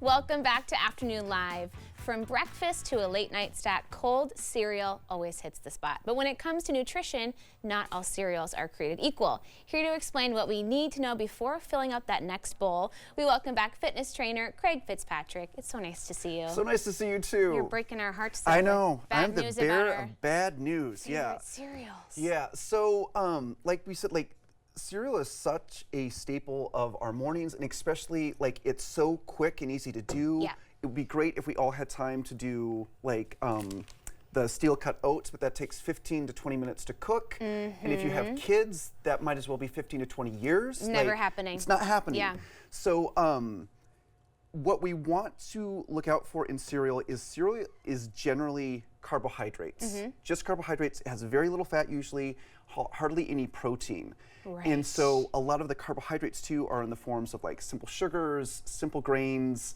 Welcome back to Afternoon Live. From breakfast to a late night snack, cold cereal always hits the spot. But when it comes to nutrition, not all cereals are created equal. Here to explain what we need to know before filling up that next bowl, we welcome back fitness trainer Craig Fitzpatrick. It's so nice to see you. So nice to see you too. You're breaking our hearts. I know. Bad I'm the news bearer about our of bad news. Yeah. cereals. Yeah. So, like we said, cereal is such a staple of our mornings, and especially it's so quick and easy to do. Yeah. It would be great if we all had time to do the steel cut oats, but that takes 15 to 20 minutes to cook. And if you have kids, that might as well be 15 to 20 years. Never happening. It's not happening. Yeah. So what we want to look out for in cereal is generally carbohydrates. Just carbohydrates. It has very little fat usually, hardly any protein. Right. And so a lot of the carbohydrates too are in the forms of simple sugars, simple grains,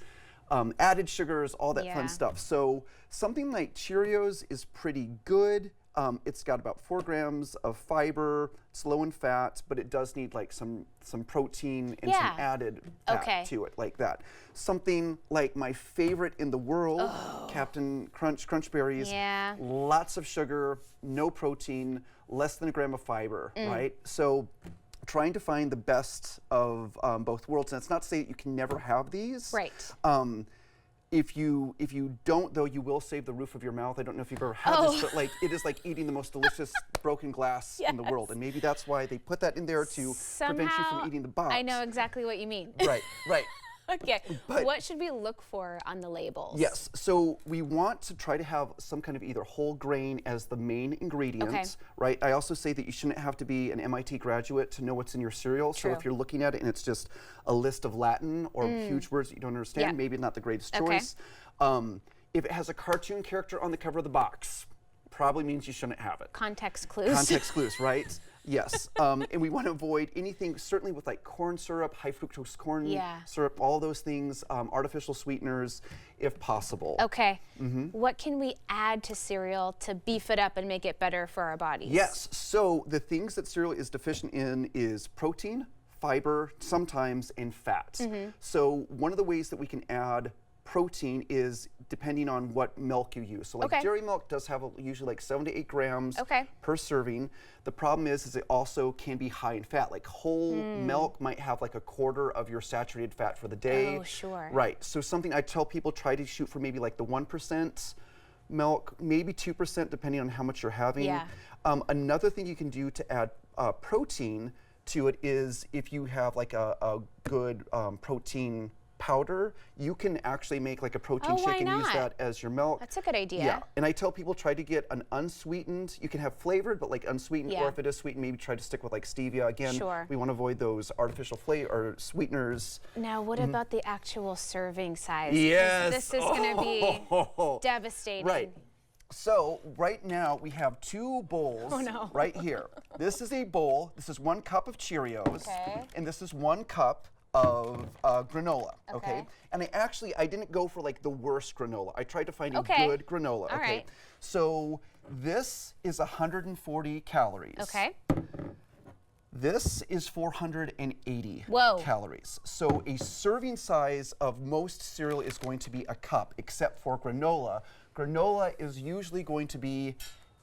added sugars, all that fun stuff. So something like Cheerios is pretty good. It's got about 4 grams of fiber. It's low in fat, but it does need some protein and some added fat to it, like that. Something like my favorite in the world, Captain Crunch Berries. Yeah. Lots of sugar, no protein, less than a gram of fiber, right? So trying to find the best of both worlds. And it's not to say that you can never have these. Right. If you don't, though, you will save the roof of your mouth. I don't know if you've ever had this, but it is like eating the most delicious broken glass in the world. And maybe that's why they put that in there to prevent you from eating the box. I know exactly what you mean. Right, right. Okay, But what should we look for on the labels? Yes, so we want to try to have some kind of either whole grain as the main ingredient, right? I also say that you shouldn't have to be an MIT graduate to know what's in your cereal. True. So if you're looking at it and it's just a list of Latin or huge words that you don't understand, maybe not the greatest choice. If it has a cartoon character on the cover of the box, probably means you shouldn't have it. Context clues. Context clues, right? Yes, and we want to avoid anything, certainly with corn syrup, high fructose corn syrup, all those things, artificial sweeteners, if possible. Okay, what can we add to cereal to beef it up and make it better for our bodies? Yes, so the things that cereal is deficient in is protein, fiber, sometimes, and fat. So one of the ways that we can add protein is depending on what milk you use. So dairy milk does have usually 7 to 8 grams per serving. The problem is it also can be high in fat. Whole milk might have a quarter of your saturated fat for the day. Oh, sure. Right. So something I tell people, try to shoot for maybe the 1% milk, maybe 2% depending on how much you're having. Yeah. Another thing you can do to add protein to it is if you have a good protein powder, you can actually make a protein shake and use that as your milk. That's a good idea. Yeah, and I tell people try to get an unsweetened. You can have flavored, but unsweetened, or if it is sweetened, maybe try to stick with stevia. Again, we want to avoid those artificial flavor or sweeteners. Now, what about the actual serving size? Yes, this is going to be devastating. Right. So right now we have 2 bowls right here. This is a bowl. This is 1 cup of Cheerios, and this is 1 cup of granola, okay? And I didn't go for the worst granola. I tried to find a good granola, All right. So this is 140 calories. Okay. This is 480 Whoa. calories. So a serving size of most cereal is going to be a cup, except for granola. Granola is usually going to be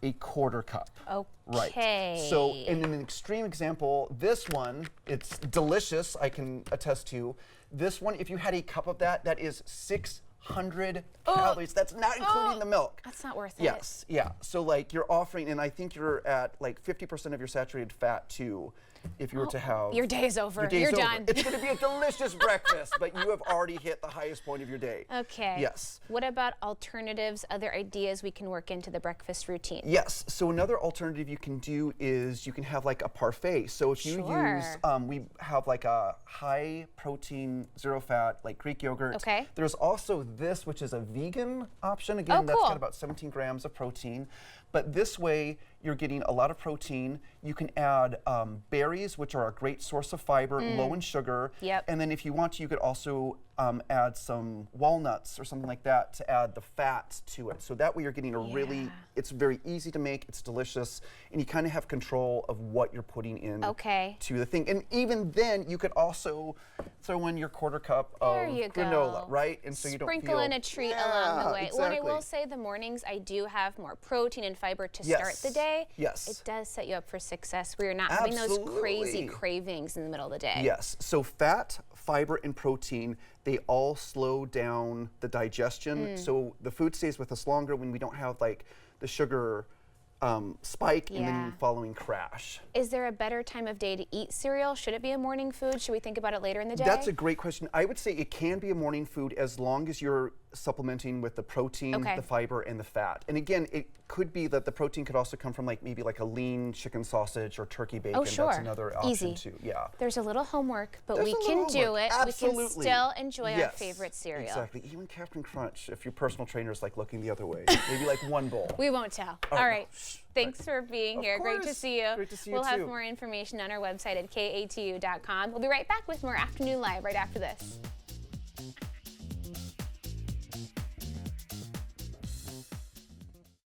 a 1/4 cup. Okay. Right. So in an extreme example, this one, it's delicious, I can attest to. This one, if you had a cup of that, that is 600 calories. That's not including the milk. That's not worth it. Yes, yeah. So you're offering, and I think you're at 50% of your saturated fat too, if you were to have. Your day is over. You're done. It's going to be a delicious breakfast, but you have already hit the highest point of your day. Okay. Yes. What about alternatives, other ideas we can work into the breakfast routine? Yes. So another alternative you can do is you can have a parfait. So if you use, we have a high protein, 0 fat, Greek yogurt. Okay. There's also this, which is a vegan option. Again, that's got about 17 grams of protein. But this way, you're getting a lot of protein. You can add berries, which are a great source of fiber, low in sugar. Yep. And then if you want to, you could also add some walnuts or something like that to add the fat to it. So that way you're getting a really, it's very easy to make, it's delicious, and you kind of have control of what you're putting in to the thing. And even then, you could also throw in your quarter cup of granola, right? And so you don't sprinkle in a treat along the way. Exactly. Well, and I will say the mornings I do have more protein and fiber to start the day. Yes. It does set you up for success where you're not having those crazy cravings in the middle of the day. Yes. So fat, fiber, and protein, they all slow down the digestion. So the food stays with us longer when we don't have like the sugar spike and then following crash. Is there a better time of day to eat cereal? Should it be a morning food? Should we think about it later in the day? That's a great question. I would say it can be a morning food as long as you're supplementing with the protein, the fiber, and the fat. And again, it could be that the protein could also come from like maybe like a lean chicken sausage or turkey bacon. Oh, sure. That's another option too. Yeah. There's a little homework, but we can do it. Absolutely. We can still enjoy our favorite cereal. Exactly. Even Captain Crunch, if your personal trainer is like looking the other way, maybe like one bowl. We won't tell. All right. Thanks for being here. Great to see you. Great to see you We'll have too. more information on our website at katu.com. We'll be right back with more Afternoon Live right after this.